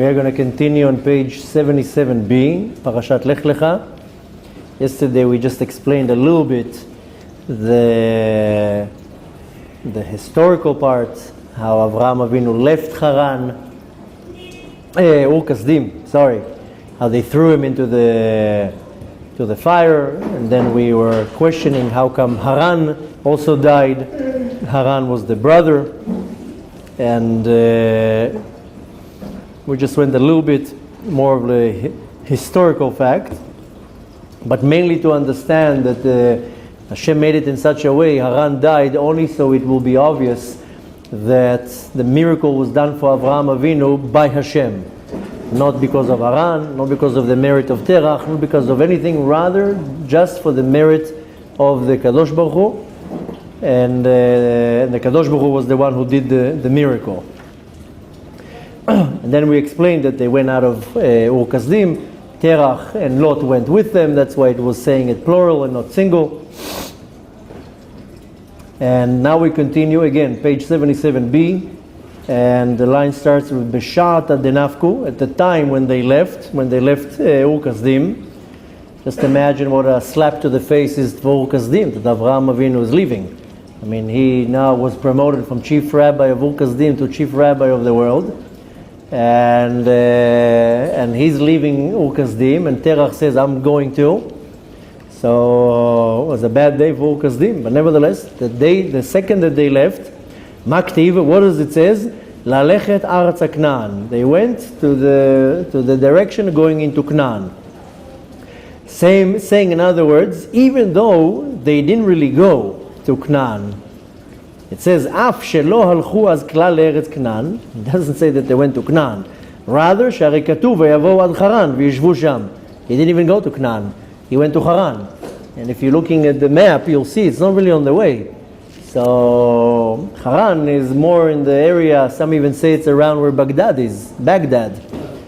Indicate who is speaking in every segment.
Speaker 1: We are going to continue on page 77b, Parashat Lech Lecha. Yesterday we just explained a little bit the historical part, how Avraham Avinu left Haran, Ur Kasdim, how they threw him into the fire, and then we were questioning how come Haran also died. Haran was the brother, and we just went a little bit more of the historical fact, but mainly to understand that Hashem made it in such a way, Haran died only so it will be obvious that the miracle was done for Avraham Avinu by Hashem. Not because of Haran, not because of the merit of Terach, not because of anything, rather just for the merit of the Kadosh Baruch Hu. And the Kadosh Baruch Hu was the one who did the miracle. And then we explained that they went out of Ur Kasdim, Terach and Lot went with them, that's why it was saying it plural and not single. And now we continue again, page 77b, and the line starts with Beshat Adenafku, at the time when they left Ur Kasdim. Just imagine what a slap to the face is for Ur Kasdim, that Avraham Avinu is leaving. I mean, he now was promoted from chief rabbi of Ur Kasdim to chief rabbi of the world. And he's leaving Ur Kasdim, and Terach says, I'm going too. So it was a bad day for Ur Kasdim, but nevertheless, the second that they left, Maktiv, what does it says? Lalechet Aratz Knaan. They went to the direction going into Knaan. Saying in other words, even though they didn't really go to Knaan, it says, Af shelo halchu az klal le'eretz Knaan. It doesn't say that they went to Knaan. Rather, shari katuv vayavo ad Haran v'yishvu sham. He didn't even go to Knaan. He went to Haran. And if you're looking at the map, you'll see it's not really on the way. So Haran is more in the area. Some even say it's around where Baghdad is. Baghdad.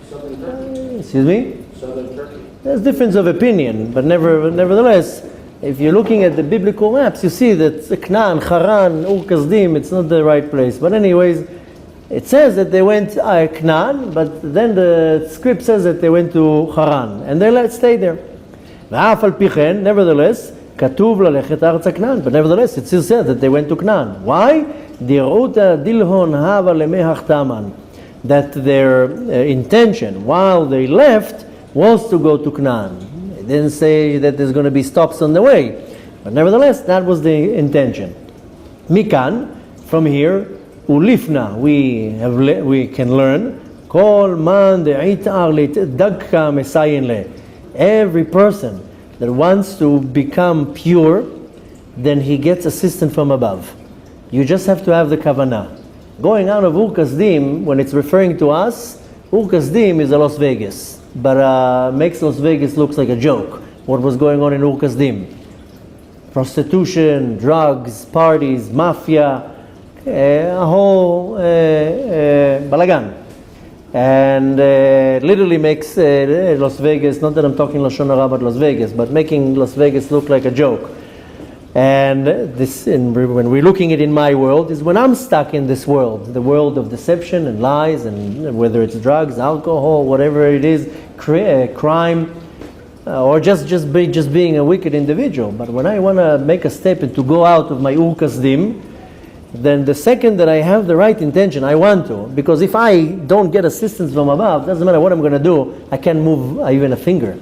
Speaker 2: Southern Turkey.
Speaker 1: Excuse me?
Speaker 2: Southern Turkey.
Speaker 1: There's difference of opinion, but nevertheless, if you're looking at the biblical maps, you see that Knaan, Haran, Ur Kasdim, it's not the right place. But anyways, it says that they went Knaan, but then the script says that they went to Haran, and they stayed there. Nevertheless, Katuv lalechet aretz Knaan. But nevertheless, it still says that they went to Knaan. Why? That their intention while they left was to go to Knaan. It didn't say that there's going to be stops on the way, but nevertheless, that was the intention. Mikan, from here, ulifna, we can learn. Kol man de'itar litdagka mesayin le. Every person that wants to become pure, then he gets assistance from above. You just have to have the kavanah. Going out of Ur Kasdim, when it's referring to us, Ur Kasdim is a Las Vegas, but makes Las Vegas looks like a joke. What was going on in Ur Kasdim? Prostitution, drugs, parties, mafia, a whole balagan. And literally makes Las Vegas, not that I'm talking Lashon Hara about Las Vegas, but making Las Vegas look like a joke. And this, when we're looking at it in my world, is when I'm stuck in this world, the world of deception and lies, and whether it's drugs, alcohol, whatever it is, crime, or just being a wicked individual. But when I want to make a step and to go out of my Ur Kasdim, then the second that I have the right intention, I want to. Because if I don't get assistance from above, doesn't matter what I'm going to do, I can't move even a finger.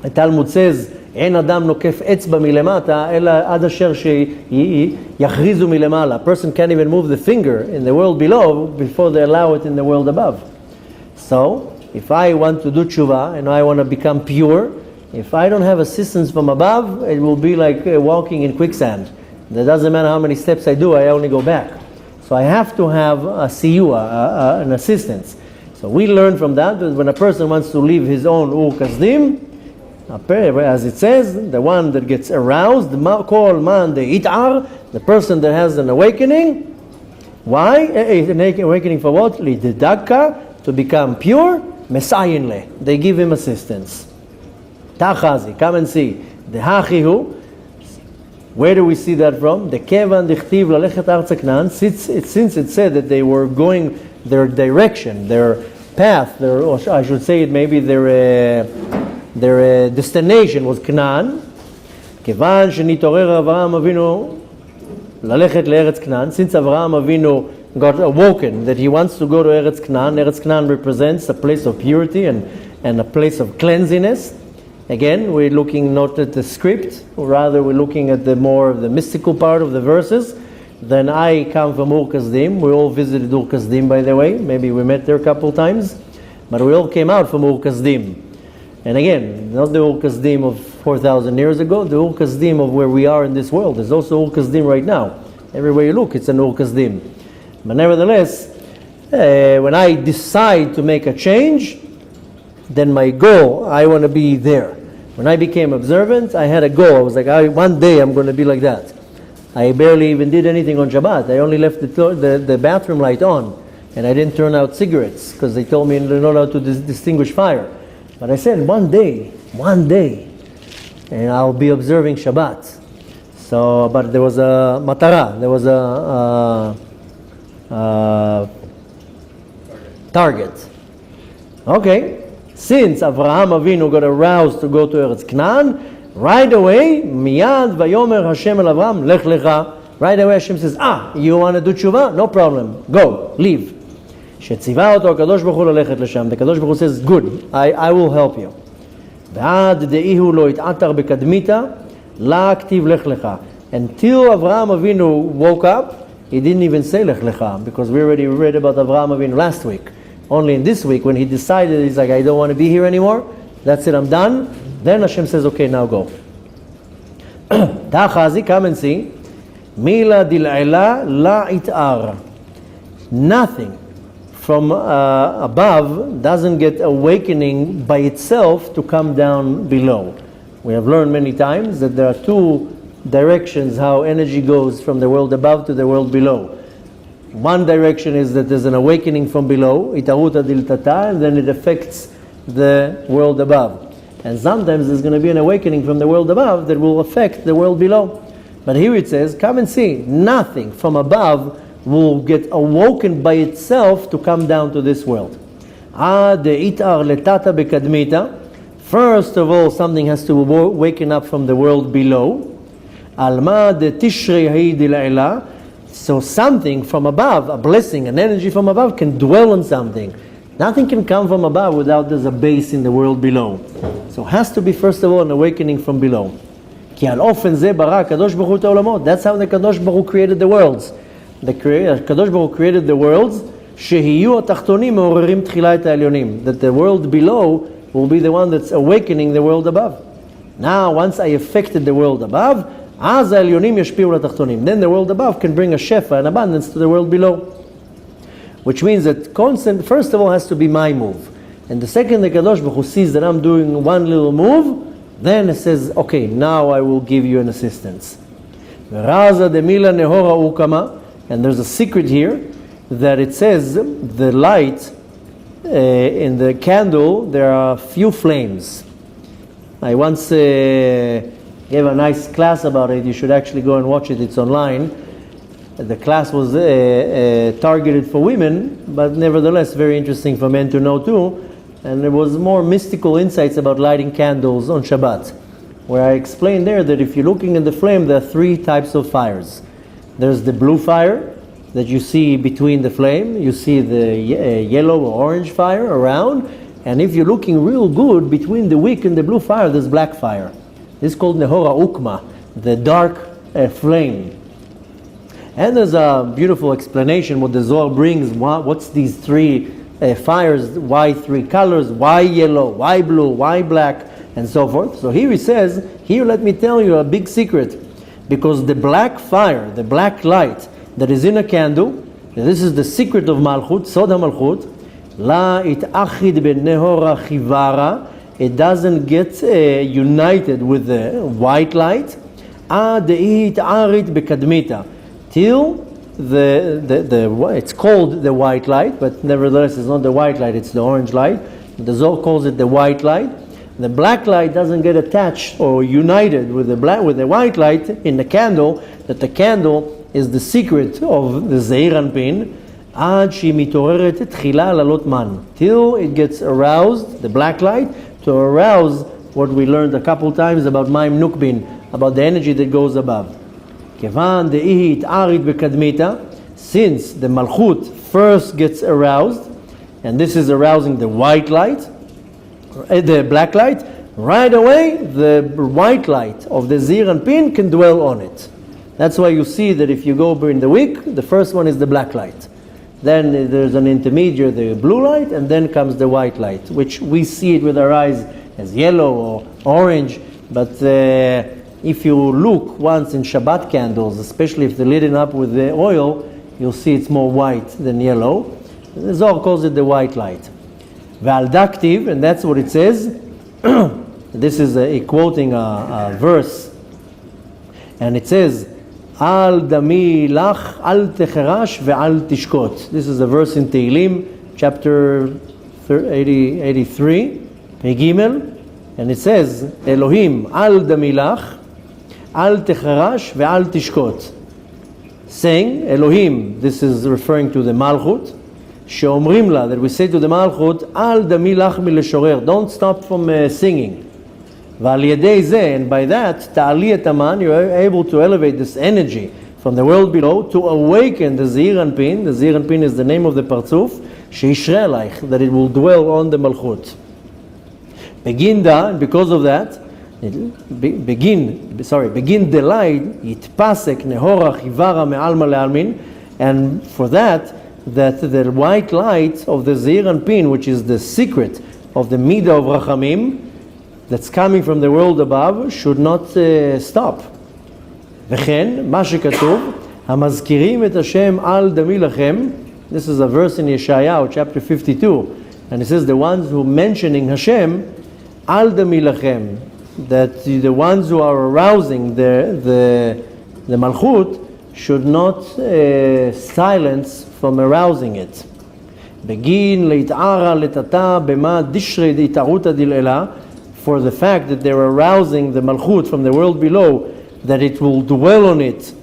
Speaker 1: The Talmud says, "En adam nokef etzba milemata, ela ad asher yachrizu milemala." A person can't even move the finger in the world below before they allow it in the world above. So, if I want to do tshuva and I want to become pure, if I don't have assistance from above, it will be like walking in quicksand. It doesn't matter how many steps I do, I only go back. So I have to have a siyua, an assistance. So we learn from that when a person wants to leave his own Ur Kasdim, as it says, the one that gets aroused, kol man de'itar, the person that has an awakening. Why? An awakening for what? Lididaka, to become pure. Mesayin le, they give him assistance. Tachazi, come and see. The hachihu. Where do we see that from? The kevan dichtiv lalechet aretz Knaan. Since it said that they were going their direction, their path, or I should say it, maybe their destination was Canaan. כיוון שנתעורר אברהם אבינו ללכת לארץ כנען, since Avraham Avinu got awoken that he wants to go to Eretz Canaan represents a place of purity and a place of cleanliness. Again, we're looking not at the script, or rather we're looking at the more of the mystical part of the verses. Then I come from Ur Kasdim. We all visited Ur Kasdim, by the way. Maybe we met there a couple times, but we all came out from Ur Kasdim. And again, not the Ur Kasdim of 4,000 years ago, the Ur Kasdim of where we are in this world. There's also Ur Kasdim right now. Everywhere you look, it's an Ur Kasdim. But nevertheless, when I decide to make a change, then my goal, I want to be there. When I became observant, I had a goal. I was like, one day I'm going to be like that. I barely even did anything on Shabbat. I only left the bathroom light on, and I didn't turn out cigarettes because they told me they're not allowed to distinguish fire. But I said, one day, and I'll be observing Shabbat. So, but there was a matara, there was a target. Okay, since Avraham Avinu got aroused to go to Eretz Canaan, right away, miyad vayomer Hashem el Avram lech lecha. Right away Hashem says, you want to do tshuva? No problem, go, leave. שציווה אותו הקדוש ברוך הוא ללכת לשם. The הקדוש ברוך הוא says, good, I will help you. ועד דאי הוא לא התעתר בקדמיתה, לה כתיב לך לך. Until Avraham Avinu woke up, he didn't even say לך לך, because we already read about Avraham Avinu last week. Only in this week, when he decided, he's like, I don't want to be here anymore, that's it, I'm done. Then Hashem says, okay, now go. Tachazi, come and see. Mila dil'ila la it'ar. Nothing from above doesn't get awakening by itself to come down below. We have learned many times that there are two directions how energy goes from the world above to the world below. One direction is that there's an awakening from below, itaruta diltata, and then it affects the world above. And sometimes there's going to be an awakening from the world above that will affect the world below. But here it says, come and see, nothing from above will get awoken by itself to come down to this world. First of all, something has to waken up from the world below. So something from above, a blessing, an energy from above can dwell on something. Nothing can come from above without there's a base in the world below. So it has to be first of all an awakening from below. That's how the Kadosh Baruch Hu created the worlds. The Kadosh Baruch Hu created the worlds that the world below will be the one that's awakening the world above. Now, once I affected the world above, then the world above can bring a shefa, an abundance to the world below. Which means that constant, first of all, has to be my move. And the second the Kadosh Baruch Hu sees that I'm doing one little move, then it says, okay, now I will give you an assistance. And there's a secret here that it says the light in the candle, there are few flames. I once gave a nice class about it. You should actually go and watch it. It's online. The class was targeted for women, but nevertheless very interesting for men to know too. And there was more mystical insights about lighting candles on Shabbat, where I explained there that if you're looking at the flame, there are three types of fires. There's the blue fire that you see between the flame. You see the yellow or orange fire around. And if you're looking real good, between the wick and the blue fire, there's black fire. This is called Nehora Ukma, the dark flame. And there's a beautiful explanation what the Zohar brings. What's these three fires? Why three colors? Why yellow? Why blue? Why black? And so forth. So here he says, here let me tell you a big secret. Because the black fire, the black light that is in a candle, this is the secret of Malchut, Sod HaMalchut, La itachid ben nehora chivara, it doesn't get united with the white light, till it's called the white light, but nevertheless it's not the white light, it's the orange light. The Zohar calls it the white light. The black light doesn't get attached or united with the white light in the candle, that the candle is the secret of the Zeir Anpin, עד שהיא מתעוררת תחילה לעלות מן. Till it gets aroused, the black light, to arouse what we learned a couple times about מים נוקבין, about the energy that goes above. כיוון דהי התערית בקדמיתה, since the malchut first gets aroused, and this is arousing the white light, the black light, right away the white light of the Zeir and Pin can dwell on it. That's why you see that if you go during the week, the first one is the black light. Then there's an intermediate, the blue light, and then comes the white light, which we see it with our eyes as yellow or orange. But if you look once in Shabbat candles, especially if they're lit up with the oil, you'll see it's more white than yellow. The Zohar calls it the white light. V'aldaktiv, and that's what it says. This is quoting a verse, and it says, Al dami lach al techerash ve'al tishkot. This is a verse in Tehillim, chapter 83, Pegimel, and it says, Elohim al dami lach al techerash ve'al tishkot. Saying, Elohim, this is referring to the Malchut, she'omrim la, that we say to the Malchut, al dami lach mileshorer, don't stop from singing. And by that, ta'ali et aman, you are able to elevate this energy from the world below to awaken the Zeir and Pin. The Zeir and Pin is the name of the Partzuf, she'ishre laich, that it will dwell on the Malchut. Beginda, and because of that, begin the light, yitpasek nehora chivara me'alma le'almin, and for that the white light of the Zeir and Pin, which is the secret of the Midah of Rachamim, that's coming from the world above, should not stop. וכן, מה שכתוב, המזכירים את השם על דמי לכם, this is a verse in Yeshayahu, chapter 52, and it says the ones who mentioning Hashem, al dami lachem, that the ones who are arousing the Malchut should not silence from arousing it. begin להתערה לתתה במה דשרי דהתערותא דלעילה, for the fact that they're arousing the Malchut from the world below, that it will dwell on it,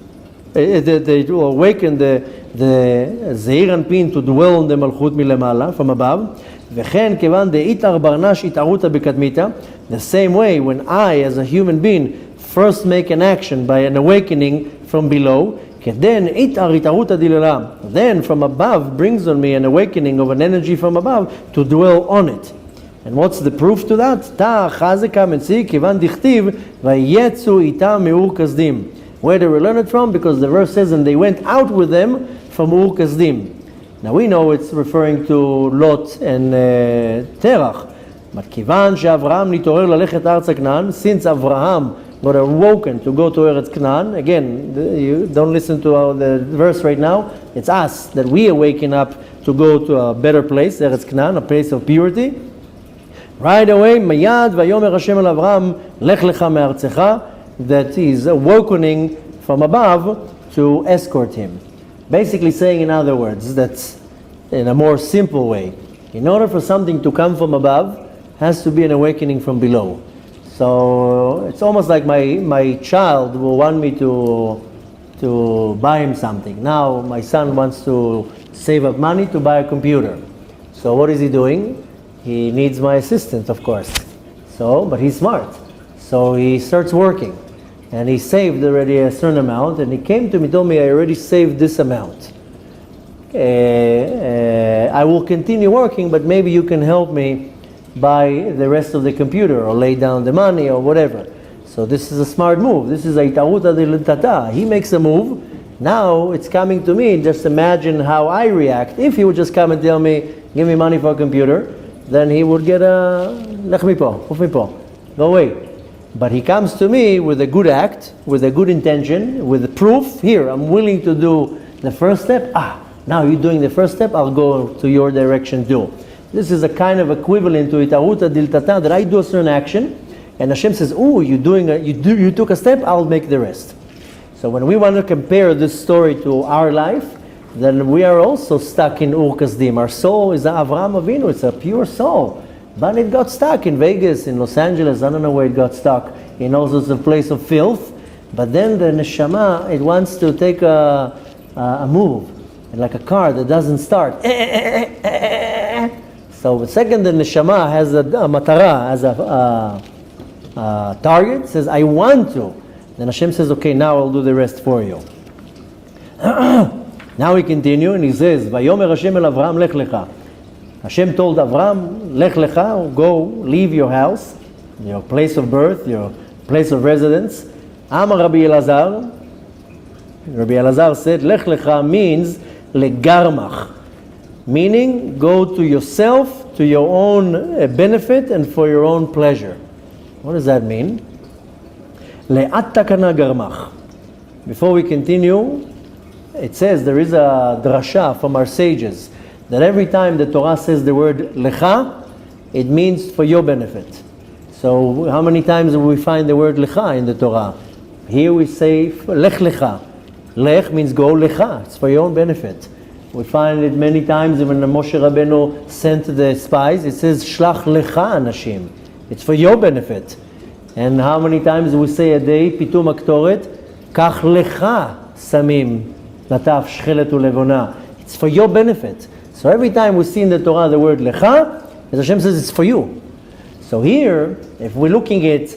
Speaker 1: that it will awaken the Zeir and Pin to dwell on the Malchut milemala, from above. וכן כיוון דאיתער ברנש התערותא בקדמיתא, the same way when I as a human being first make an action by an awakening from below, then from above brings on me an awakening of an energy from above to dwell on it. And what's the proof to that? Where do we learn it from? Because the verse says, and they went out with them from Ur Kasdim. Now we know it's referring to Lot and Terach. But כיוון שאברהם נתעורר ללכת ארצה כנען, since Abraham got awoken to go to Eretz Canaan, again, you don't listen to the verse right now, it's us, that we awaken up to go to a better place, Eretz Canaan, a place of purity. Right away, Mayad vayomer Hashem el Avraham, Lech Lecha me'artzecha, that is awakening from above to escort him. Basically saying, in other words, that's in a more simple way. In order for something to come from above, has to be an awakening from below. So it's almost like my child will want me to buy him something. Now my son wants to save up money to buy a computer. So what is he doing? He needs my assistance, of course. But he's smart. So he starts working. And he saved already a certain amount, and he came to me, told me, I already saved this amount. I will continue working, but maybe you can help me buy the rest of the computer, or lay down the money, or whatever. So this is a smart move. This is a ta'uta dilintata. He makes a move. Now it's coming to me. Just imagine how I react. If he would just come and tell me, give me money for a computer, then he would get a lech mipo, uf mipo, go away. But he comes to me with a good act, with a good intention, with the proof. Here, I'm willing to do the first step. Now you're doing the first step, I'll go to your direction too. This is a kind of equivalent to itaruta diltata, that I do a certain action, and Hashem says, "Oh, you took a step, I'll make the rest." So when we want to compare this story to our life, then we are also stuck in Ur Kasdim. Our soul is Avraham Avinu; it's a pure soul, but it got stuck in Vegas, in Los Angeles. I don't know where it got stuck, in all sorts of place of filth. But then the neshama, it wants to take a move. and like a car that doesn't start. So the second the neshama has a matara, has a target, says, I want to. Then Hashem says, okay, now I'll do the rest for you. Now we continue, and he says, Vayomer Hashem el Avraham Lech Lecha. Hashem told Avram, Lech Lecha, go, leave your house, your place of birth, your place of residence. Amar Rabbi Elazar. Rabbi Elazar said, Lech Lecha means legarmach, meaning go to yourself, to your own benefit and for your own pleasure. What does that mean? Le'at takana garmach. Before we continue, it says there is a drasha from our sages that every time the Torah says the word lecha, it means for your benefit. So how many times do we find the word lecha in the Torah? Here we say lech lecha. Lech means go lecha. It's for your own benefit. We find it many times when Moshe Rabbeinu sent the spies. It says shlach lecha anashim. It's for your benefit. And how many times do we say a day pitum aktoret kach lecha samim nataf shchelet ulevona. It's for your benefit. So every time we see in the Torah the word lecha, as Hashem says, it's for you. So here, if we're looking at,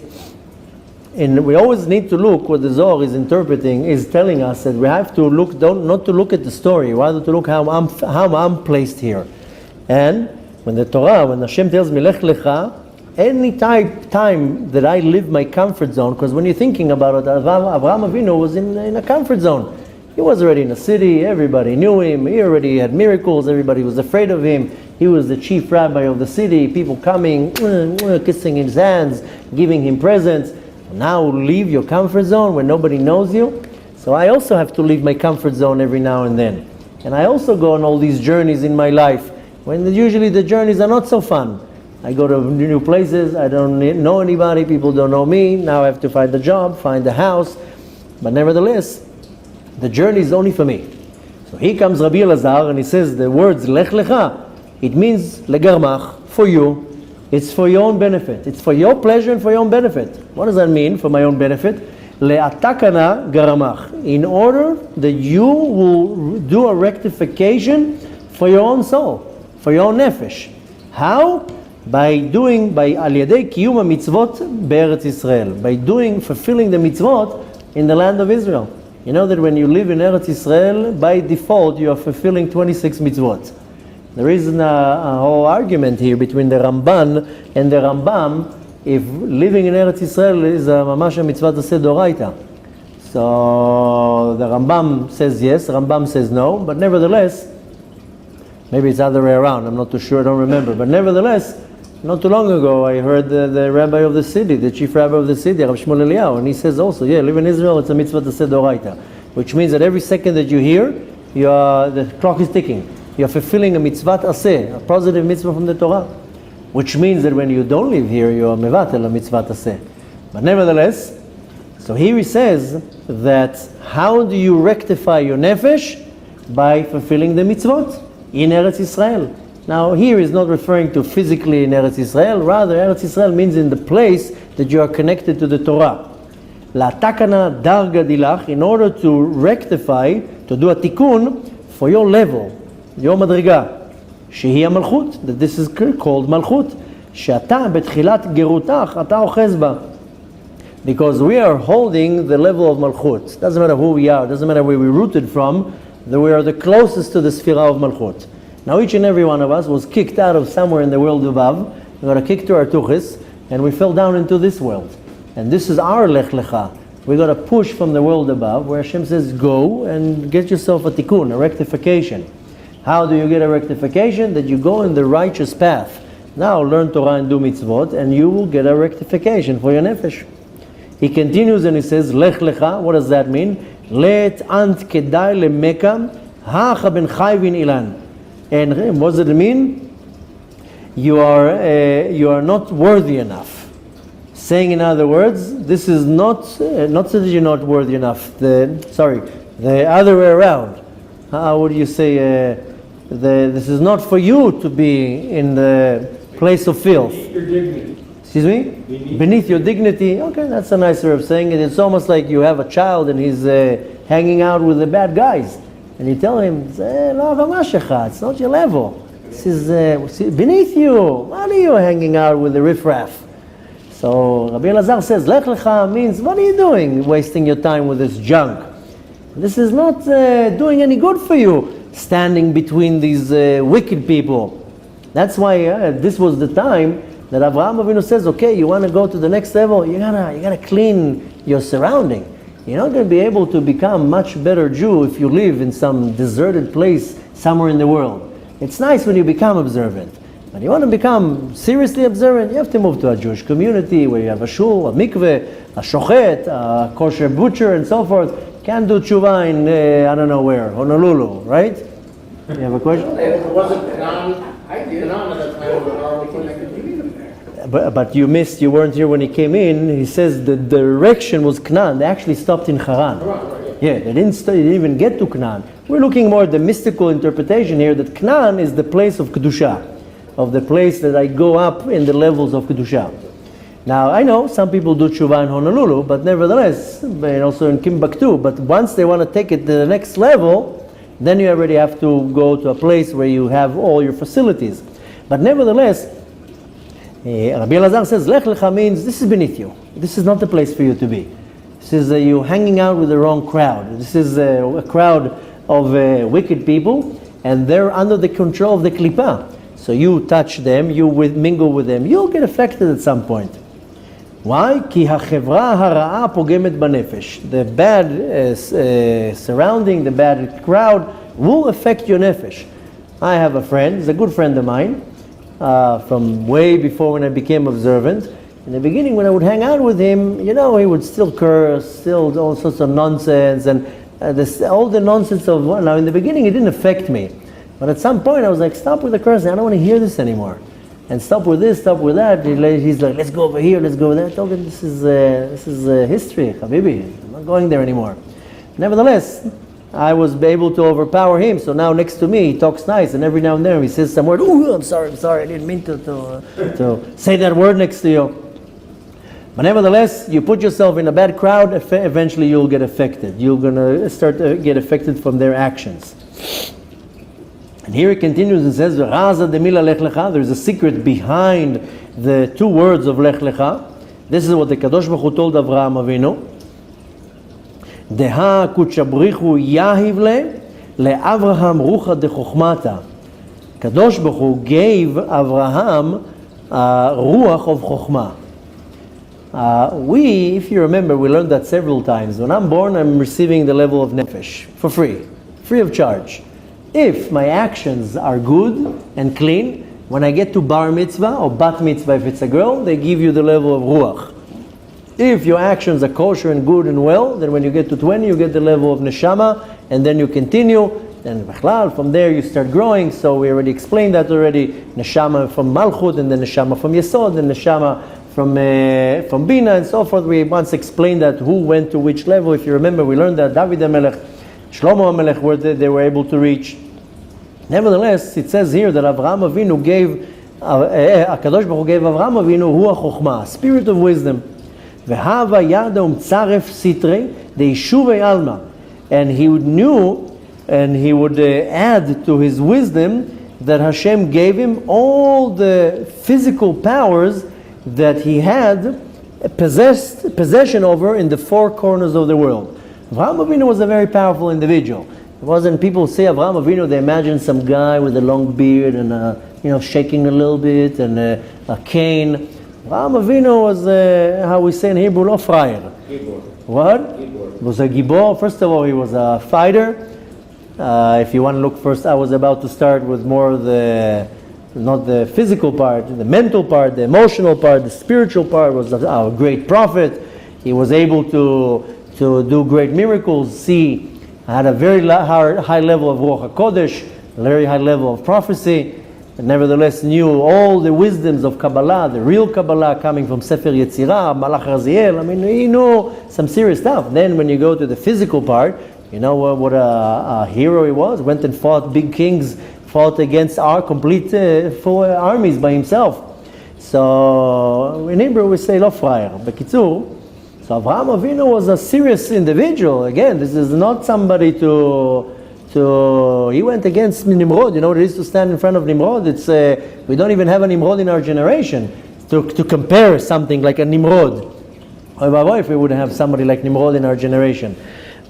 Speaker 1: and we always need to look what the Zohar is interpreting, is telling us that we have to look, not to look at the story, rather to look how I'm placed here. And when the Torah, when Hashem tells me Lech Lecha, any time that I live my comfort zone, because when you're thinking about it, Avraham Avinu was in a comfort zone. He was already in a city, everybody knew him, he already had miracles, everybody was afraid of him. He was the chief rabbi of the city, people coming, kissing his hands, giving him presents. Now leave your comfort zone when nobody knows you. So I also have to leave my comfort zone every now and then. And I also go on all these journeys in my life, when usually the journeys are not so fun. I go to new places, I don't know anybody, people don't know me, now I have to find a job, find a house. But nevertheless, the journey is only for me. So here comes Rabbi Elazar and he says the words Lech Lecha. It means legarmach, for you. It's for your own benefit. It's for your pleasure and for your own benefit. What does that mean, for my own benefit? Le'atakana garamach. In order that you will do a rectification for your own soul, for your own nefesh. How? By al yadei kiyum mitzvot be'eretz Yisrael. By fulfilling the mitzvot in the land of Israel. You know that when you live in Eretz Yisrael, by default you are fulfilling 26 mitzvot. There is a whole argument here between the Ramban and the Rambam if living in Eretz Yisrael is a mamash mitzvah aseh doraita. So the Rambam says yes, Rambam says no, but nevertheless, maybe it's the other way around, I'm not too sure, I don't remember, but nevertheless, not too long ago I heard the rabbi of the city, the chief rabbi of the city, Rav Shmuel Eliyahu, and he says also, yeah, live in Israel, it's a mitzvah aseh doraita, which means that every second that you hear, the clock is ticking. You're fulfilling a mitzvah aseh, a positive mitzvah from the Torah, which means that when you don't live here, you are mevatel a mitzvah aseh. But nevertheless, so here he says that how do you rectify your nefesh? By fulfilling the mitzvot in Eretz Yisrael. Now here is not referring to physically in Eretz Yisrael, rather Eretz Yisrael means in the place that you are connected to the Torah. La takana darga dilach, in order to rectify, to do a tikkun for your level, your madriga, shehi malchut, that this is called malchut, she'ata betchilat gerutach ata ochez ba. Because we are holding the level of malchut. Doesn't matter who we are, doesn't matter where we're rooted from, that we are the closest to the sphira of malchut. Now each and every one of us was kicked out of somewhere in the world above, we got kicked to our tuchis, and we fell down into this world. And this is our lech lecha. We got to push from the world above, where Hashem says, go and get yourself a tikkun, a rectification. How do you get a rectification? That you go in the righteous path. Now learn Torah and do mitzvot, and you will get a rectification for your nefesh. He continues and he says, Lech Lecha, what does that mean? Let ant kedai lemekam hacha ben chayvin ilan. And what does it mean? You are not worthy enough. Saying in other words, this is not so that you're not worthy enough. The other way around. How would you say? This is not for you to be in the place of filth.
Speaker 2: Beneath your dignity.
Speaker 1: Excuse me? Beneath your dignity. Okay, that's a nicer way of saying it. It's almost like you have a child and he's hanging out with the bad guys. and you tell him, it's not your level. This is beneath you. Why are you hanging out with the riffraff? So Rabbi Elazar says, Lech Lecha means, what are you doing wasting your time with this junk? This is not doing any good for you, standing between these wicked people. That's why this was the time that Avraham Avinu says, okay, you want to go to the next level, you gotta clean your surrounding. You're not going to be able to become a much better Jew if you live in some deserted place somewhere in the world. It's nice when you become observant. But you want to become seriously observant, you have to move to a Jewish community where you have a shul, a mikveh, a shochet, a kosher butcher, and so forth. Can't do tshuva in, I don't know where, Honolulu, right? You have a question?
Speaker 2: It wasn't Canaan. I did Canaan at that time, but already connected to there.
Speaker 1: But you missed, you weren't here when he came in. He says the direction was Canaan. They actually stopped in Haran. Yeah, they didn't even get to Canaan. We're looking more at the mystical interpretation here that Canaan is the place of Kedusha, of the place that I go up in the levels of Kedusha. Now, I know some people do tshuva in Honolulu, but nevertheless, and also in Timbuktu, but once they want to take it to the next level, then you already have to go to a place where you have all your facilities. But nevertheless, Rabbi Elazar says, Lech Lecha means this is beneath you. This is not the place for you to be. This is you hanging out with the wrong crowd. This is a crowd of wicked people, and they're under the control of the klippah. So you touch them, you mingle with them, you'll get affected at some point. Why? Ki hachevra hara'a pogemet banefesh. The bad surrounding, the bad crowd will affect your nefesh. I have a friend, he's a good friend of mine, from way before when I became observant. In the beginning, when I would hang out with him, he would still curse, still all sorts of nonsense, and all the nonsense of, now in the beginning it didn't affect me. But at some point I was like, stop with the cursing, I don't want to hear this anymore. And stop with this, stop with that. He's like, let's go over here, let's go over there. I told him, this is history, Habibi. I'm not going there anymore. Nevertheless, I was able to overpower him. So now next to me, he talks nice, and every now and then he says some word, ooh, I'm sorry, I didn't mean to say that word next to you. But nevertheless, you put yourself in a bad crowd, eventually you'll get affected. You're going to start to get affected from their actions. And here it continues and says, there's a secret behind the two words of Lech Lecha. This is what the Kadosh Baruch Hu told Avraham Avinu. Deha kuchabrichu yahivle le'avraham rucha de chokhmata. Kadosh Baruch Hu gave Avraham ruach of chokhmah. If you remember, we learned that several times. When I'm born, I'm receiving the level of nefesh for free of charge. If my actions are good and clean, when I get to bar mitzvah or bat mitzvah if it's a girl, they give you the level of ruach. If your actions are kosher and good and well, then when you get to 20, you get the level of neshama, and then you continue. Then from there you start growing. So we already explained that already. Neshama from malchut, and then neshama from yesod, and neshama from bina, and so forth. We once explained that who went to which level. If you remember, we learned that David HaMelech, Shlomo HaMelech, where they were able to reach. Nevertheless, it says here that Avraham Avinu gave, HaKadosh Baruch Hu gave Avraham Avinu ruach chokhmah, spirit of wisdom. V'hava yada tzaref sitrei deishuvei alma, and he knew, and he would add to his wisdom that Hashem gave him all the physical powers that he had possession over in the four corners of the world. Avraham Avinu was a very powerful individual. It wasn't, people say Avraham Avinu, they imagine some guy with a long beard and shaking a little bit and a cane. Avraham Avinu was, how we say in Hebrew, lo frayer.
Speaker 2: Gibor.
Speaker 1: What?
Speaker 2: Gibor.
Speaker 1: He was a gibor. First of all, he was a fighter. If you want to look first, I was about to start with more of not the physical part, the mental part, the emotional part, the spiritual part. Was a great prophet. He was able to do great miracles, had a very high level of Ruach HaKodesh, a very high level of prophecy, but nevertheless knew all the wisdoms of Kabbalah, the real Kabbalah coming from Sefer Yetzirah, Malach Raziel. He knew some serious stuff. Then when you go to the physical part, you know what a hero he was, went and fought big kings, fought against our complete full armies by himself. So in Hebrew we say lo frayer. Bekitzur, so Avraham Avinu was a serious individual. Again, this is not somebody to he went against Nimrod. You know what it is to stand in front of Nimrod? It's we don't even have a Nimrod in our generation to compare something like a Nimrod. If we would have somebody like Nimrod in our generation.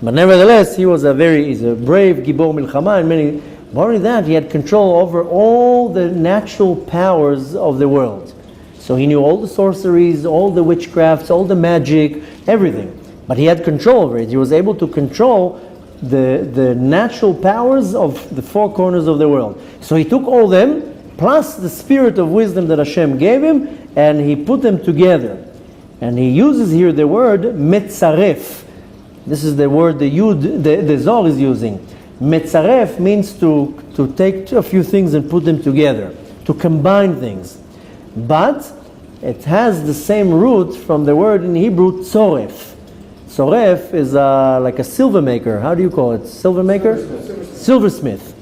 Speaker 1: But nevertheless, he's a brave Gibor Milchama, and more than that, he had control over all the natural powers of the world. So he knew all the sorceries, all the witchcrafts, all the magic, everything. But he had control over it. He was able to control the natural powers of the four corners of the world. So he took all them, plus the spirit of wisdom that Hashem gave him, and he put them together. And he uses here the word metzaref. This is the word the Zohar is using. Metzaref means to take a few things and put them together, to combine things. But it has the same root from the word in Hebrew, tzoref. Tzoref is like a silver maker. How do you call it? Silver maker? Silversmith.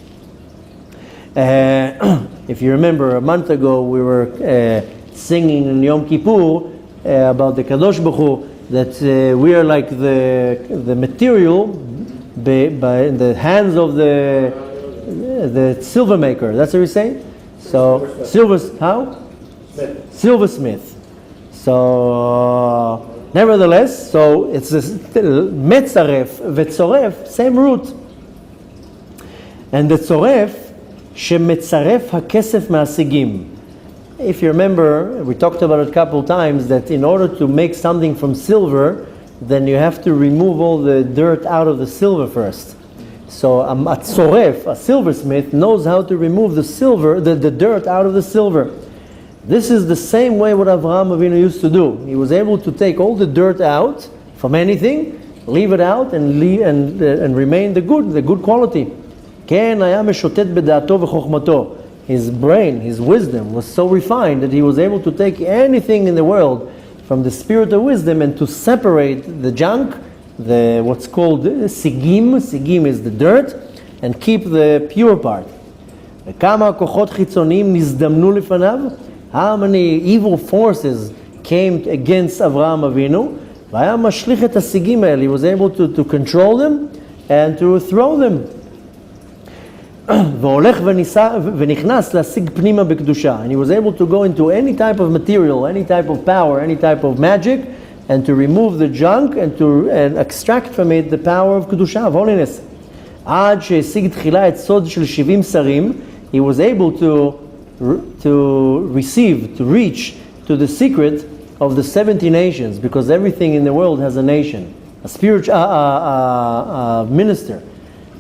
Speaker 1: If you remember, a month ago we were singing in Yom Kippur about the Kadosh Baruch Hu, that we are like the material in the hands of the silver maker. That's what we say. So silversmith. So nevertheless, so it's metzaref vetzoref, same root. And the tzoref shemetzaref hakesef ma'asigim. If you remember, we talked about it a couple times, that in order to make something from silver, then you have to remove all the dirt out of the silver first. So a tzoref, a silversmith, knows how to remove the dirt out of the silver. This is the same way what Avraham Avinu used to do. He was able to take all the dirt out from anything, leave it out, and remain the good quality. His brain, his wisdom was so refined that he was able to take anything in the world from the spirit of wisdom and to separate the junk, what's called sigim. Sigim is the dirt, and keep the pure part. How many evil forces came against Avraham Avinu? He was able to control them and to throw them. And he was able to go into any type of material, any type of power, any type of magic, and to remove the junk and extract from it the power of Kedusha, of holiness. He was able to reach to the secret of the 70 nations, because everything in the world has a nation, a spiritual minister.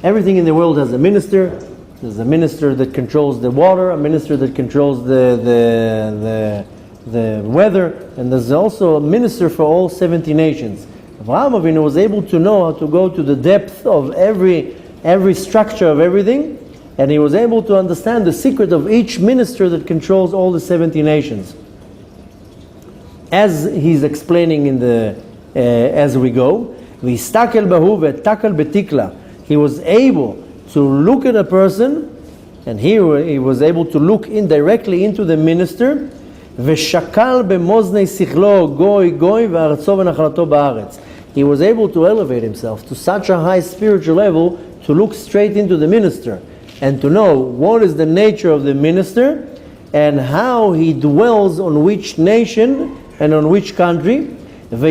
Speaker 1: Everything in the world has a minister. There's a minister that controls the water, a minister that controls the weather, and there's also a minister for all 70 nations. Avraham Avinu was able to know how to go to the depth of every structure of everything, and he was able to understand the secret of each minister that controls all the 70 nations. As he's explaining as we go, he was able to look at a person, and here he was able to look indirectly into the minister. He was able to elevate himself to such a high spiritual level to look straight into the minister and to know what is the nature of the minister and how he dwells on which nation and on which country. He was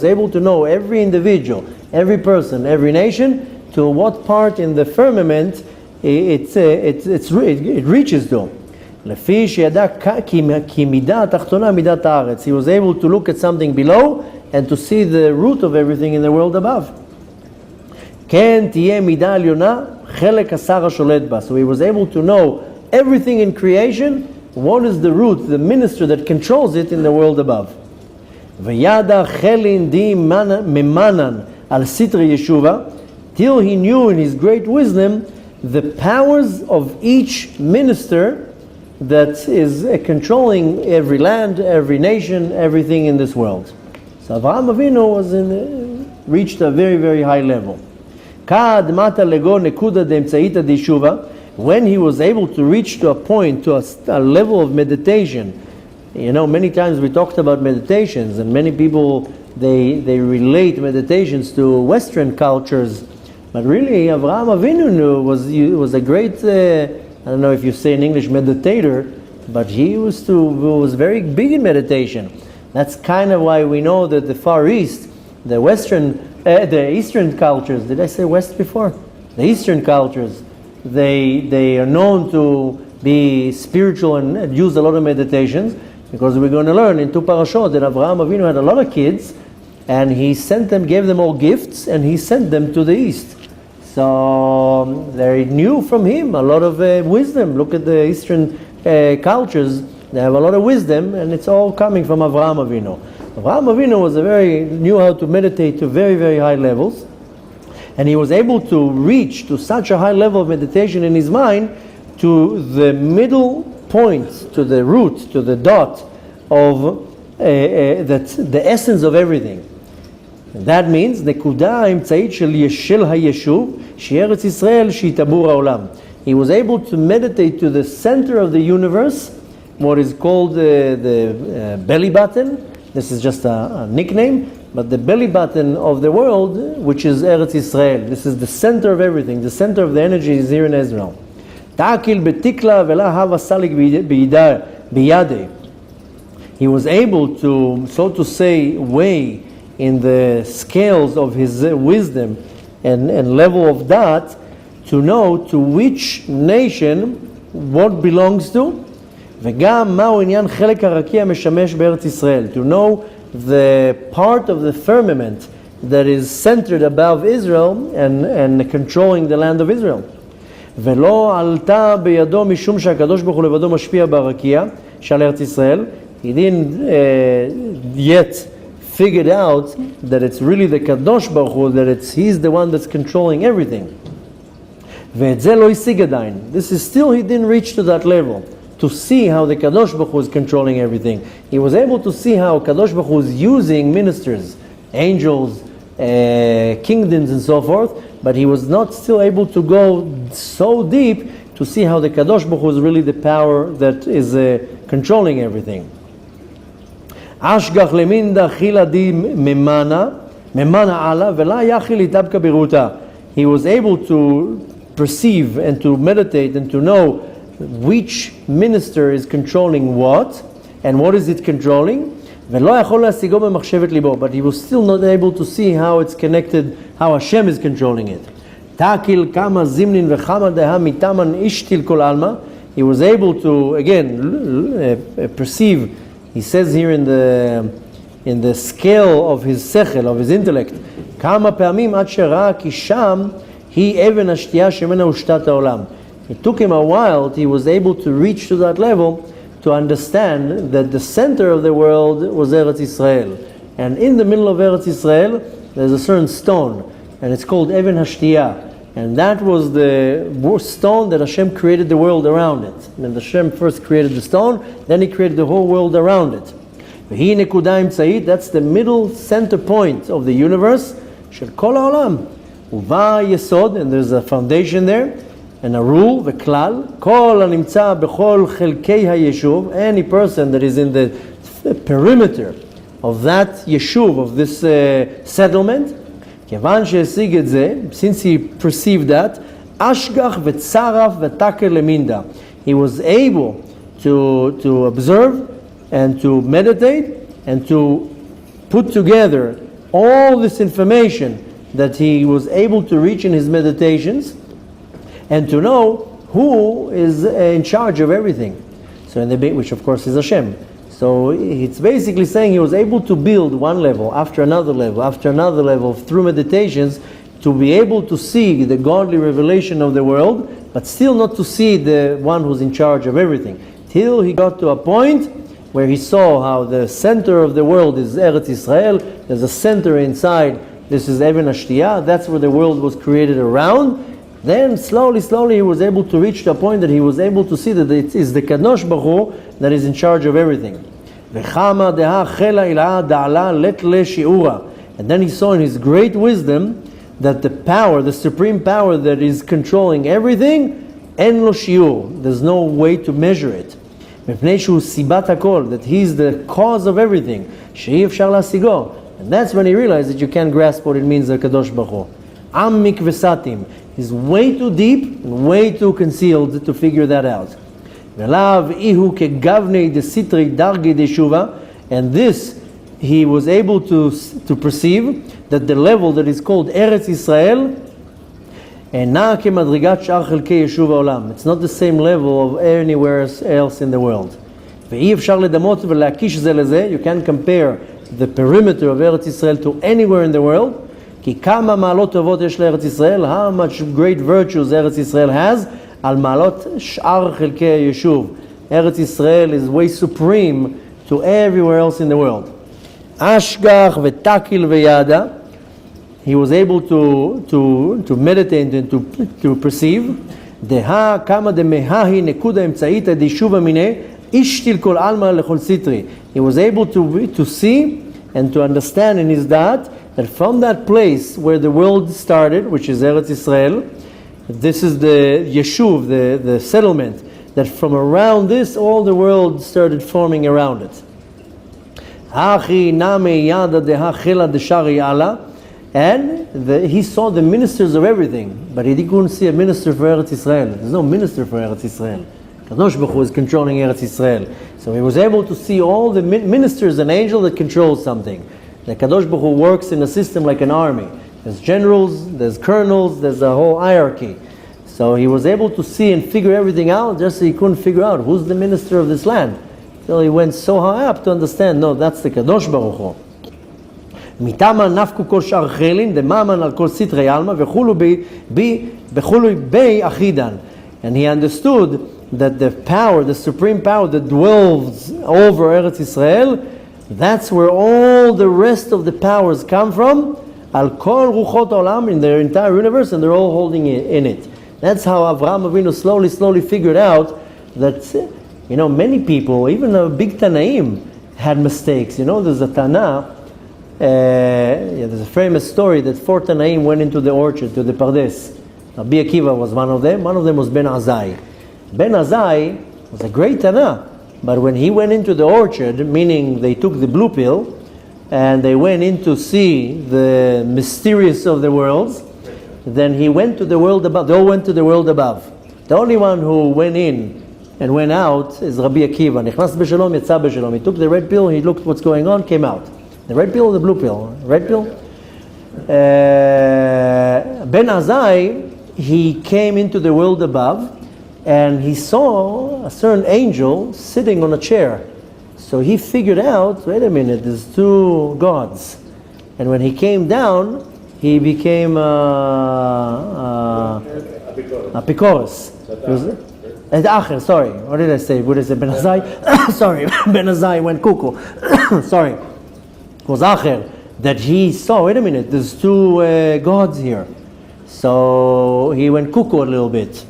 Speaker 1: able to know every individual, every person, every nation, to what part in the firmament it reaches to. He was able to look at something below and to see the root of everything in the world above. So he was able to know everything in creation. What is the root, the minister that controls it in the world above? Till he knew in his great wisdom the powers of each minister that is controlling every land, every nation, everything in this world. So Avraham Avinu reached a very, very high level. When he was able to reach to a point, to a level of meditation. You know, many times we talked about meditations, and many people they relate meditations to Western cultures, but really Avraham Avinu was a great, I don't know if you say in English meditator, but he was very big in meditation. That's kind of why we know that the Far East, the Eastern cultures, did I say West before? The Eastern cultures, they are known to be spiritual and use a lot of meditations, because we're going to learn in 2 parashot that Avraham Avinu had a lot of kids, and he gave them all gifts, and he sent them to the East. So they knew from him a lot of wisdom. Look at the Eastern cultures; they have a lot of wisdom, and it's all coming from Avraham Avinu. Avraham Avinu knew how to meditate to very, very high levels, and he was able to reach to such a high level of meditation in his mind to the middle point, to the root, to the dot of the essence of everything. And that means נקודה האמצעית של היישוב שהיא ארץ ישראל שהיא טבור העולם. He was able to meditate to the center of the universe, what is called the belly button. This is just a nickname, but the belly button of the world, which is Eretz Israel. This is the center of everything. The center of the energy is here in Israel. Ta'akil betikla vela hava salik biyade. He was able to, so to say, weigh in the scales of his wisdom and level of that to know to which nation what belongs to, וגם מהו עניין חלק הרקיע משמש בארץ ישראל, to know the part of the firmament that is centered above Israel and controlling the land of Israel. ולא עלתה בידו משום שהקדוש ברוך הוא לבדו משפיע ברקיע של ארץ ישראל. He didn't yet figured out that it's really the Kadosh Baruch Hu, that he's the one that's controlling everything. ואת זה לא השיג עדיין. This is still, he didn't reach to that level, to see how the Kadosh Baruch Hu is controlling everything. He was able to see how Kadosh Baruch Hu is using ministers, angels, kingdoms and so forth, but he was not still able to go so deep to see how the Kadosh Baruch Hu is really the power that is controlling everything. אשגח למינדה חילה די ממנה עלה ולא יחיל יתבקה ברותה. He was able to perceive and to meditate and to know which minister is controlling what and what is it controlling, ולא יכול להשיגו במחשבת ליבו, but he was still not able to see how it's connected, how Hashem is controlling it. תקיל כמה זימנין וכמה דהה מתאמן אישתיל כל עלמא. He was able to again perceive. He says here in the scale of his sechel, of his intellect, כמה פעמים עד שראה כי שם היא אבן השתייה שמנה הושתת העולם. It took him a while, he was able to reach to that level to understand that the center of the world was Eretz Israel. And in the middle of Eretz Israel, there's a certain stone, and it's called Even HaShtiyah. And that was the stone that Hashem created the world around it. And Hashem first created the stone, then He created the whole world around it. That's the middle center point of the universe. Shel kol ha'olam. Uva yesod, and there's a foundation there, and a rule, v'klal. Kol hanimtza b'chol chelkei hayeshuv. Any person that is in the perimeter of that yeshuv, of this settlement, כיוון שהשיג את זה, since he perceived that, אשגח וצרף ותקר למינדה. He was able to observe and to meditate and to put together all this information that he was able to reach in his meditations and to know who is in charge of everything. So in the which of course is Hashem. So it's basically saying he was able to build one level after another level after another level through meditations to be able to see the godly revelation of the world, but still not to see the one who's in charge of everything. Till he got to a point where he saw how the center of the world is Eretz Israel, there's a center inside, this is Even HaShtiyah, that's where the world was created around. Then slowly he was able to reach to a point that he was able to see that it is the Kadosh Baruch Hu that is in charge of everything. And then he saw in his great wisdom that the power, the supreme power that is controlling everything, en lo shiur, there's no way to measure it. That he's the cause of everything. That And that's when he realized that you can't grasp what it means, the Kadosh Baruch Hu. Amik v'satim is way too deep and way too concealed to figure that out. And this, he was able to perceive that the level that is called Eretz Yisrael, it's not the same level of anywhere else in the world. You can't compare the perimeter of Eretz Yisrael to anywhere in the world. How much great virtues Eretz Yisrael has. Eretz Yisrael is way supreme to everywhere else in the world. Ashgach v'takil v'yada. He was able to meditate and to perceive. Deha kama demehahi nekuda emtzaita dishuva mine ishtil kol alma lechol sitri. He was able to see and to understand in his da'at that from that place where the world started, which is Eretz Yisrael, this is the yeshuv, the settlement, that from around this all the world started forming around it. And he saw the ministers of everything, but he couldn't see a minister for Eretz Yisrael. There's no minister for Eretz Yisrael. Kadosh Baruch Hu is controlling Eretz Yisrael. So he was able to see all the ministers, an angel that controls something. The Kadosh Baruch Hu works in a system like an army. There's generals, there's colonels, there's a whole hierarchy. So he was able to see and figure everything out, just so he couldn't figure out who's the minister of this land. So he went so high up to understand, no, that's the Kadosh Baruch Hu. Mitama nafku kol shar chelin, the maman al kol sitrei alma, v'chulu bei achidan. And he understood that the power, the supreme power that dwells over Eretz Yisrael, that's where all the rest of the powers come from. Al kol ruchot olam, in their entire universe, and they're all holding in it. That's how Avraham Avinu slowly figured out that, many people, even the big Tanaim, had mistakes. There's a Tana, there's a famous story that 4 Tanaim went into the orchard, to the Pardes. Rabbi Akiva was one of them was Ben Azai. Ben Azai was a great Tana, but when he went into the orchard, meaning they took the blue pill, and they went in to see the mysterious of the worlds, then he went to the world above. They all went to the world above. The only one who went in and went out is Rabbi Akiva. Nichnas b'shalom, yatsa b'shalom. He took the red pill, he looked what's going on, came out. The red pill or the blue pill? Red pill? Ben Azai, he came into the world above, and he saw a certain angel sitting on a chair. So he figured out, wait a minute, there's 2 gods. And when he came down, he became Apikoros. Acher, sorry. What did I say? What did I say? Ben Azai? Sorry, Ben Azai went cuckoo. Sorry. It was Acher that he saw, wait a minute, there's 2 gods here. So he went cuckoo a little bit.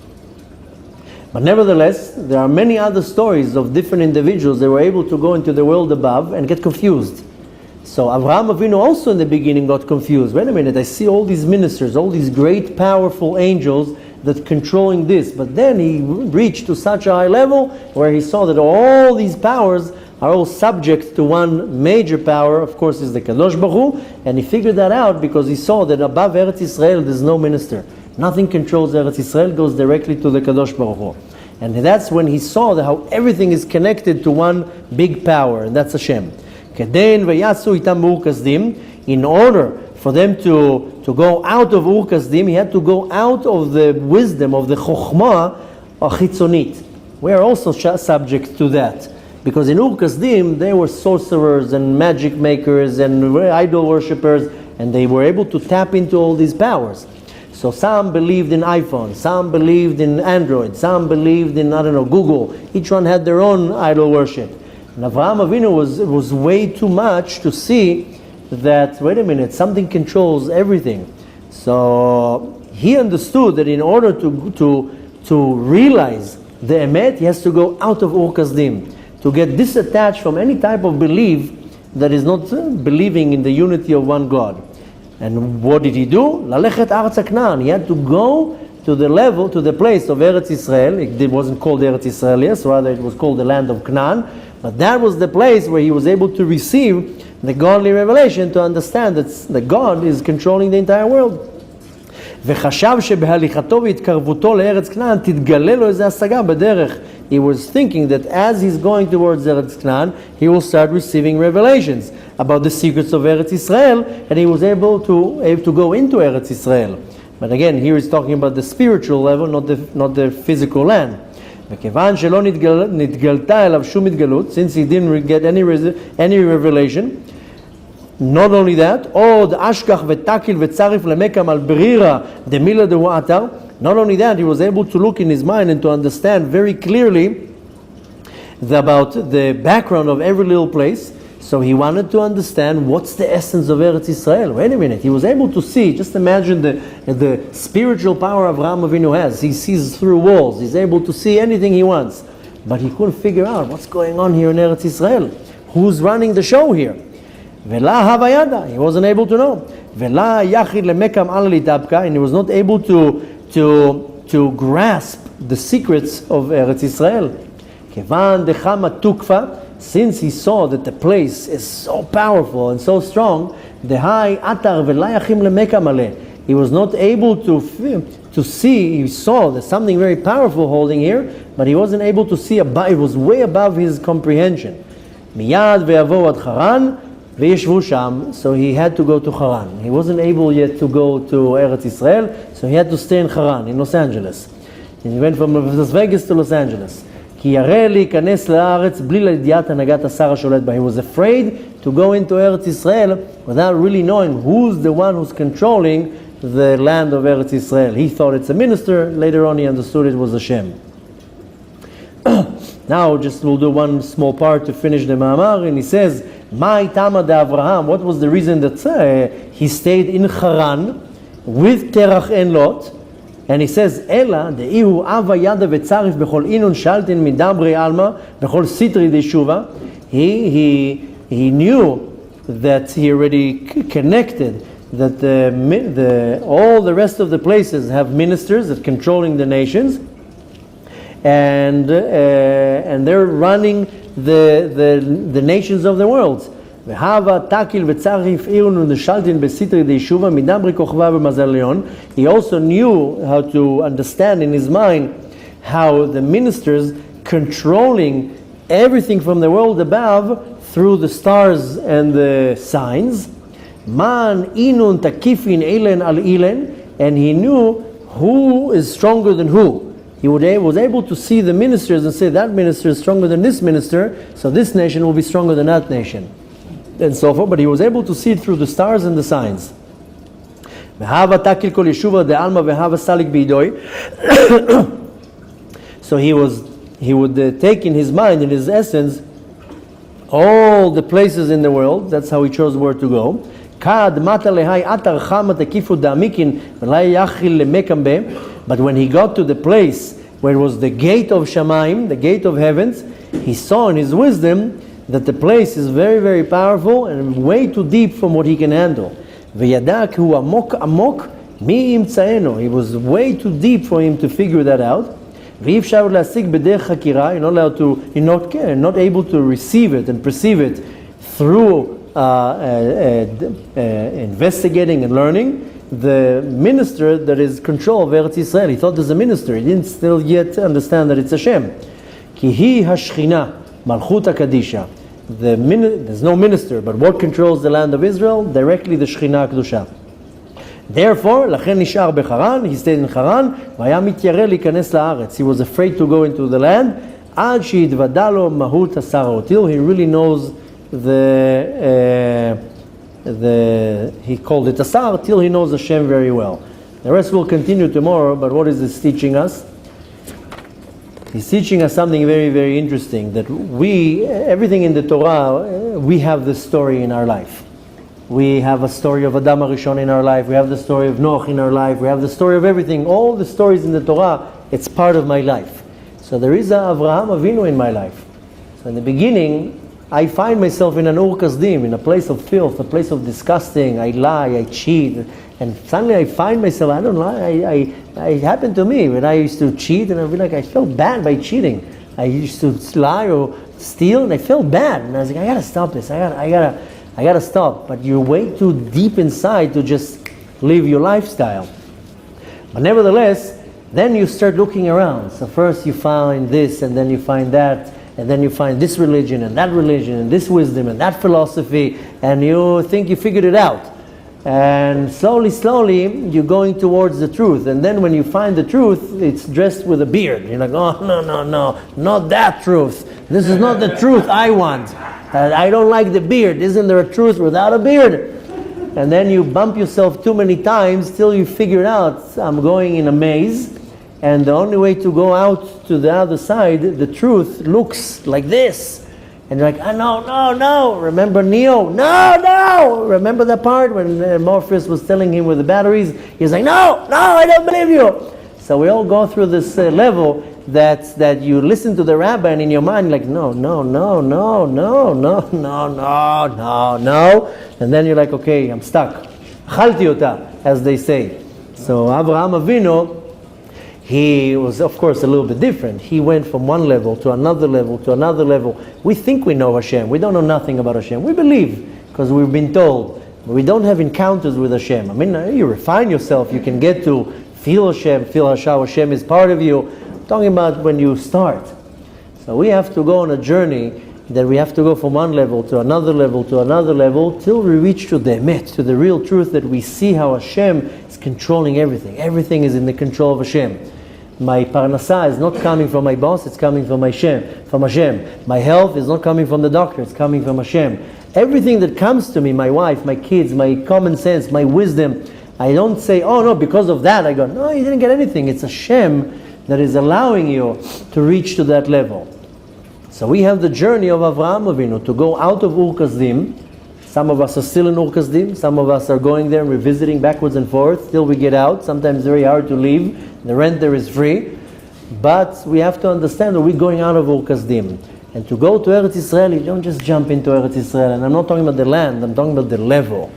Speaker 1: But nevertheless, there are many other stories of different individuals that were able to go into the world above and get confused. So Avraham Avinu also in the beginning got confused. Wait a minute, I see all these ministers, all these great powerful angels that controlling this. But then he reached to such a high level where he saw that all these powers are all subject to one major power, of course, is the Kadosh Baruch Hu, and he figured that out because he saw that above Eretz Yisrael there's no minister. Nothing controls Eretz Yisrael, goes directly to the Kadosh Baruch Hu. And that's when he saw that how everything is connected to one big power, and that's Hashem. In order for them to go out of Ur Kasdim, he had to go out of the wisdom of the Chokhmah Chitzonit. We are also subject to that. Because in Ur Kasdim, they were sorcerers and magic makers and idol worshippers, and they were able to tap into all these powers. So some believed in iPhone, some believed in Android, some believed in, Google. Each one had their own idol worship. And Avraham Avinu was way too much to see that, wait a minute, something controls everything. So he understood that in order to realize the emet, he has to go out of Ur Kasdim, to get disattached from any type of belief that is not believing in the unity of one God. And what did he do? Lalechet Aretz Knaan. He had to go to the place of Eretz Yisrael. It wasn't called Eretz Yisrael, yes, rather it was called the land of Canaan. But that was the place where he was able to receive the godly revelation to understand that God is controlling the entire world. וחשב שבהליכתו והתקרבותו לארץ כנען תתגלה לו איזה השגה בדרך. He was thinking that as he's going towards Eretz Canaan, he will start receiving revelations about the secrets of Eretz Israel, and he was able to go into Eretz Israel. But again, here he's talking about the spiritual level, not the physical land. וכיוון שלא נתגלתה אליו שום התגלות, since he didn't get any revelation, not only that, עוד אשכח ותקיל וצריף למקם על ברירה דמילה דוואטר, not only that, he was able to look in his mind and to understand very clearly about the background of every little place. So he wanted to understand what's the essence of Eretz Israel. Wait a minute, he was able to see, just imagine the spiritual power Avraham Avinu has. He sees through walls, he's able to see anything he wants. But he couldn't figure out what's going on here in Eretz Israel. Who's running the show here? Vela havayada, he wasn't able to know. Vela yachid lemekam ala litabka, and he was not able to grasp the secrets of Eretz Israel. Kevan dechama tukfa, since he saw that the place is so powerful and so strong, dehai atar vela yachim lemekam ale, he was not able to see. He saw there's something very powerful holding here, but he wasn't able to see. It was way above his comprehension. Miyad ve'avo ad Haran. So he had to go to Haran. He wasn't able yet to go to Eretz Israel, so he had to stay in Haran, in Los Angeles. And he went from Las Vegas to Los Angeles. He was afraid to go into Eretz Israel without really knowing who's the one who's controlling the land of Eretz Israel. He thought it's a minister. Later on he understood it was Hashem. Now just we'll do one small part to finish the Ma'amar, and he says, "My Tama de Avraham." What was the reason that he stayed in Haran with Terach and Lot? And he says, "Ela deihu ava yada vetzarif bechol inun shaltin midabri alma bechol sitri deshuva." He knew that he already connected that all the rest of the places have ministers that controlling the nations. And they're running the nations of the world. He also knew how to understand in his mind how the ministers controlling everything from the world above through the stars and the signs. And he knew who is stronger than who. He was able to see the ministers and say that minister is stronger than this minister, so this nation will be stronger than that nation, and so forth. But he was able to see it through the stars and the signs. So he would take in his mind, in his essence, all the places in the world. That's how he chose where to go. But when he got to the place where it was the gate of Shamayim, the gate of heavens, he saw in his wisdom that the place is very, very powerful and way too deep from what he can handle. He was way too deep for him to figure that out. You're not able to receive it and perceive it through investigating and learning. The minister that is control of Eretz Israel, he thought there's a minister, he didn't still yet understand that it's Hashem. Ki hi hashchina malchuta kadisha. There's no minister, but what controls the land of Israel? Directly the Shechina Kedusha. Therefore, לכן נשאר בחרן, he stayed in Haran, והיה מתיירא להיכנס לארץ. He was afraid to go into the land, עד שהתוודע לו מהות השר, till he really knows he called it Asar, till he knows Hashem very well. The rest will continue tomorrow, but what is this teaching us? He's teaching us something very, very interesting, that everything in the Torah, we have this story in our life. We have a story of Adam HaRishon in our life, we have the story of Noach in our life, we have the story of everything. All the stories in the Torah, it's part of my life. So there is a Avraham Avinu in my life. So in the beginning, I find myself in an Ur Kasdim, in a place of filth, a place of disgusting. I lie, I cheat, and suddenly I find myself, I don't lie, it happened to me when I used to cheat, and I'd be like, I felt bad by cheating. I used to lie or steal, and I felt bad, and I was like, I gotta stop this, I I gotta stop. But you're way too deep inside to just live your lifestyle. But nevertheless, then you start looking around. So first you find this, and then you find that, and then you find this religion, and this wisdom, and that philosophy, and you think you figured it out. And slowly, you're going towards the truth. And then when you find the truth, it's dressed with a beard. You're like, oh, no, not that truth. This is not the truth I want. I don't like the beard. Isn't there a truth without a beard? And then you bump yourself too many times till you figure out, I'm going in a maze, and the only way to go out to the other side, the truth looks like this. And you're like, oh, no. Remember Neo? No. Remember that part when Morpheus was telling him with the batteries? He's like, no, I don't believe you. So we all go through this level that you listen to the rabbi, and in your mind, like, no. And then you're like, okay, I'm stuck. Chalti ota, as they say. So Avraham Avinu, he was, of course, a little bit different. He went from one level to another level to another level. We think we know Hashem. We don't know nothing about Hashem. We believe because we've been told. But we don't have encounters with Hashem. I mean, you refine yourself. You can get to feel Hashem, feel how Hashem is part of you. I'm talking about when you start. So we have to go on a journey that we have to go from one level to another level to another level till we reach to the emet, to the real truth, that we see how Hashem is controlling everything. Everything is in the control of Hashem. My parnasa is not coming from my boss, it's coming from Hashem. My health is not coming from the doctor, it's coming from Hashem. Everything that comes to me, my wife, my kids, my common sense, my wisdom, I don't say, oh no, because of that. I go, no, you didn't get anything. It's Hashem that is allowing you to reach to that level. So we have the journey of Avraham Avinu to go out of Ur Kasdim. Some of us are still in Ur Kasdim, some of us are going there and revisiting backwards and forth till we get out. Sometimes it's very hard to leave. The rent there is free. But we have to understand that we're going out of Ur Kasdim. And to go to Eretz Israel, you don't just jump into Eretz Israel. And I'm not talking about the land, I'm talking about the level.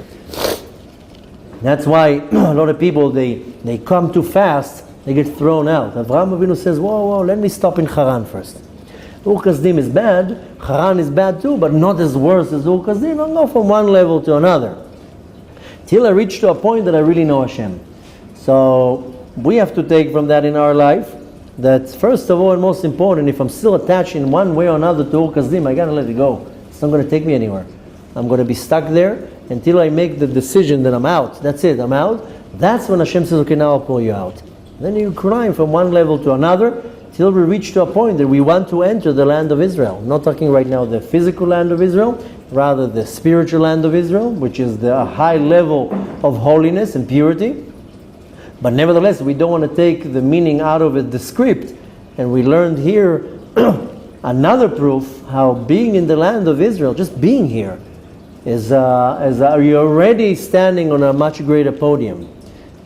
Speaker 1: That's why a lot of people, they come too fast, they get thrown out. Avraham Avinu says, whoa, let me stop in Haran first. Ur Kasdim is bad, Haran is bad too, but not as worse as Ur Kasdim. I'll go from one level to another, till I reach to a point that I really know Hashem. So we have to take from that in our life, that first of all and most important, if I'm still attached in one way or another to Ur Kasdim, I gotta let it go. It's not going to take me anywhere. I'm going to be stuck there until I make the decision that I'm out. That's it, I'm out. That's when Hashem says, okay, now I'll pull you out. Then you climb from one level to another, till we reach to a point that we want to enter the land of Israel. I'm not talking right now the physical land of Israel, rather the spiritual land of Israel, which is the high level of holiness and purity. But nevertheless, we don't want to take the meaning out of it, the script. And we learned here another proof how being in the land of Israel, just being here, are you already standing on a much greater podium.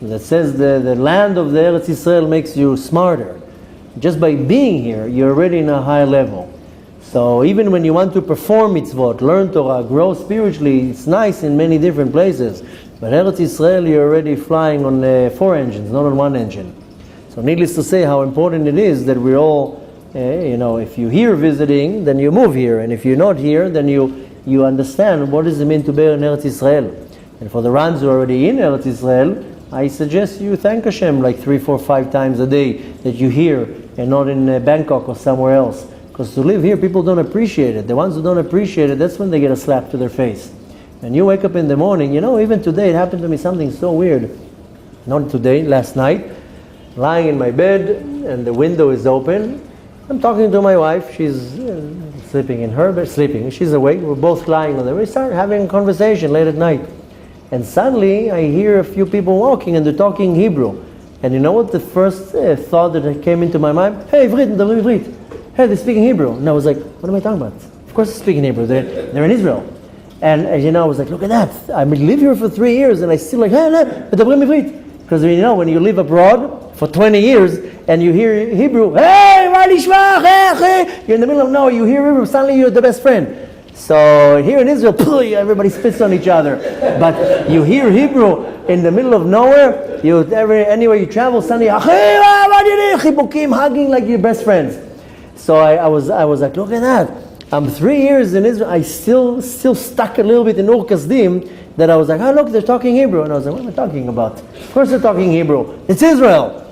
Speaker 1: That says the land of the Eretz Yisrael makes you smarter. Just by being here, you're already in a high level. So even when you want to perform mitzvot, learn Torah, grow spiritually, it's nice in many different places. But Eretz Yisrael, you're already flying on 4 engines, not on 1 engine. So needless to say how important it is that we're all, if you're here visiting, then you move here. And if you're not here, then you understand what does it mean to be in Eretz Yisrael. And for the ones who are already in Eretz Yisrael, I suggest you thank Hashem like 3, 4, 5 times a day that you're here and not in Bangkok or somewhere else. Because to live here, people don't appreciate it. The ones who don't appreciate it, that's when they get a slap to their face. And you wake up in the morning, even today, it happened to me something so weird. Not today, last night, lying in my bed and the window is open. I'm talking to my wife, she's sleeping in her bed, she's awake, we're both lying on there. We start having a conversation late at night. And suddenly I hear a few people walking and they're talking Hebrew. And you know what the first thought that came into my mind? Hey, Ivrit. Hey, they're speaking Hebrew. And I was like, what am I talking about? Of course they're speaking Hebrew, they're in Israel. And I was like, look at that. I live here for 3 years and I still like, hey, מדברים עברית. Because when you live abroad for 20 years and you hear Hebrew, hey, מה נשמע, hey, you're in the middle of nowhere, you hear Hebrew, suddenly you're the best friend. So here in Israel, everybody spits on each other. But you hear Hebrew in the middle of nowhere, anywhere you travel, suddenly, chibukim, hugging like your best friends. So I was like, look at that. I'm 3 years in Israel, I still stuck a little bit in Ur Kasdim, that I was like, oh look, they're talking Hebrew. And I was like, what am I talking about? Of course they're talking Hebrew. It's Israel.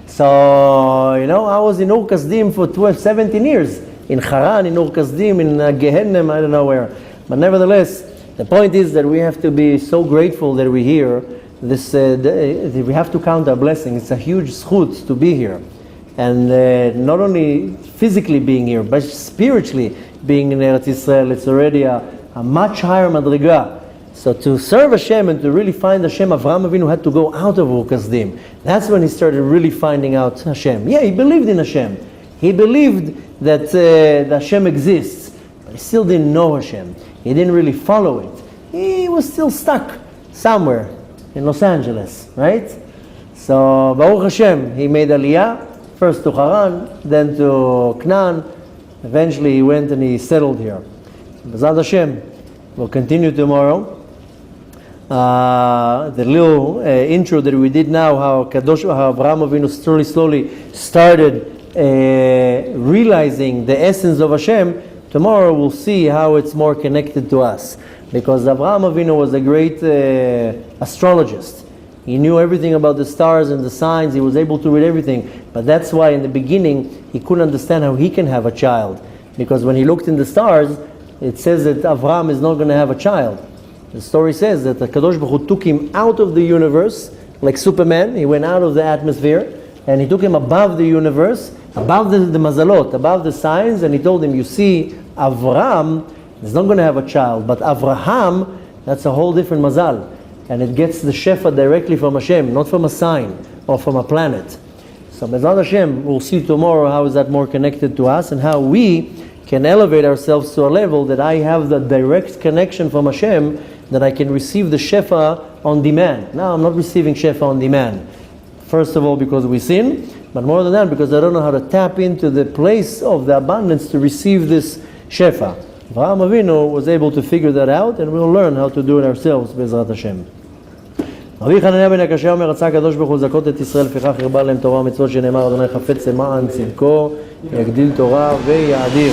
Speaker 1: So, I was in Ur Kasdim for 17 years. In Haran, in Ur Kasdim, in Gehennem, I don't know where. But nevertheless, the point is that we have to be so grateful that we're here. We have to count our blessings. It's a huge zchut to be here. And not only physically being here, but spiritually being in Eretz Yisrael, it's already a much higher madriga. So to serve Hashem and to really find Hashem, Avraham Avinu had to go out of Ur Kasdim. That's when he started really finding out Hashem. Yeah, he believed in Hashem. He believed that Hashem exists, but he still didn't know Hashem. He didn't really follow it. He was still stuck somewhere in Los Angeles, right? So Baruch Hashem, he made Aliyah, first to Haran, then to Canaan. Eventually he went and he settled here. B'ezrat Hashem, we'll continue tomorrow. The little intro that we did now, how Avraham Avinu slowly started realizing the essence of Hashem. Tomorrow we'll see how it's more connected to us, because Avraham Avinu was a great astrologist. He knew everything about the stars and the signs. He was able to read everything. But that's why in the beginning he couldn't understand how he can have a child, because when he looked in the stars, it says that Avraham is not going to have a child. The story says that the Kadosh Baruch Hu took him out of the universe like Superman. He went out of the atmosphere and he took him above the universe, above the mazalot, above the signs, and he told him, you see, Avraham is not going to have a child, but Avraham, that's a whole different mazal. And it gets the shefa directly from Hashem, not from a sign or from a planet. So B'ezrat Hashem, we'll see tomorrow how is that more connected to us and how we can elevate ourselves to a level that I have the direct connection from Hashem, that I can receive the shefa on demand. Now I'm not receiving shefa on demand. First of all, because we sin, but more than that, because I don't know how to tap into the place of the abundance to receive this shefa. Avraham Avinu was able to figure that out, and we'll learn how to do it ourselves, B'ezrat Hashem. רבי חנניה בן הקשיא אומר, רצה הקדוש ברוך הוא לזכות את ישראל, לפיכך הרבה להם תורה ומצוות, שנאמר, אדוני חפץ למען צדקו, יגדיל תורה ויאדיר.